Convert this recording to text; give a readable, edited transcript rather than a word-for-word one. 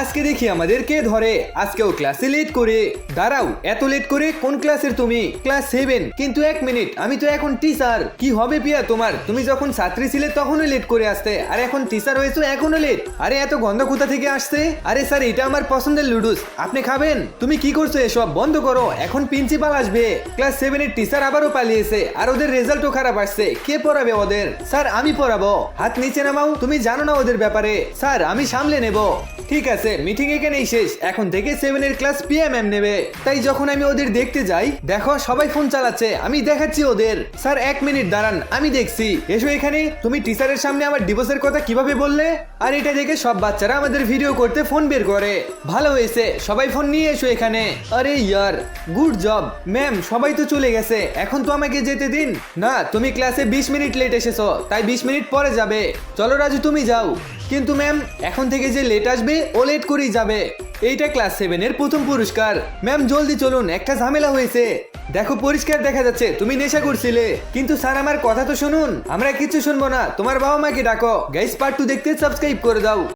আজকে দেখি আমাদের কে ধরে। আজকেও ক্লাসে লেট করে। দাঁড়াও, এত লেট করে কোন ক্লাসের তুমি? ক্লাস 7। কিন্তু এক মিনিট, আমি তো এখন টিচার। কি হবে পিয়া তোমার? তুমি যখন ছাত্রী ছিলে তখনই লেট করে আসতে, আর এখন টিচার হয়েছো এখনো লেট। আরে এত গন্ধ কোথা থেকে আসছে? আরে স্যার, এটা আমার পছন্দের লুডুস, আপনি খাবেন? তুমি কি করছো? এসব বন্ধ করো, এখন প্রিন্সিপাল আসবে। ক্লাস 7 এর টিচার আবারও পালিয়েছে, আর ওদের রেজাল্টও খারাপ আসছে। কে পড়াবে ওদের? স্যার, আমি পড়াবো। হাত নিচে নামাও, তুমি জানো না ওদের ব্যাপারে। স্যার, আমি সামলে নেব। ঠিক আছে, মিটিং এখানেই শেষ। এখন থেকে 7 এর ক্লাস পিয়া ম্যাম নেবে। তাই যখন আমি ওদের দেখতে যাই, দেখো সবাই ফোন চালাচ্ছে, আমি দেখাচ্ছি ওদের। স্যার, এক মিনিট দাঁড়ান, আমি দেখছি। এসো এখানে। তুমি টিচারের সামনে আমার ডিভোর্সের কথা কিভাবে বললে? আর এটা দেখে সব বাচ্চারা আমাদের ভিডিও করতে ফোন বের করে। ভালো হয়েছে, সবাই ফোন নিয়ে এসো এখানে। আরে ইয়ার, গুড জব ম্যাম। সবাই তো চলে গেছে, এখন তো আমাকে যেতে দিন। না, তুমি ক্লাসে 20 মিনিট লেট এসেছো, তাই 20 মিনিট পরে যাবে। চলো রাজু, তুমি যাও। কিন্তু ম্যাম, এখন থেকে যে লেট আসবে ও লেট করেই যাবে। এইটা ক্লাস 7 এর প্রথম পুরস্কার। ম্যাম জলদি চলুন, একটা ঝামেলা হয়েছে। দেখো, পরিষ্কার দেখা যাচ্ছে তুমি নেশা করছিলে। কিন্তু স্যার, আমার কথা তো শুনুন। আমরা কিছু শুনবো না, তোমার বাবা মাকে ডাকো। গাইস, পার্ট 2 দেখতে সাবস্ক্রাইব করে দাও।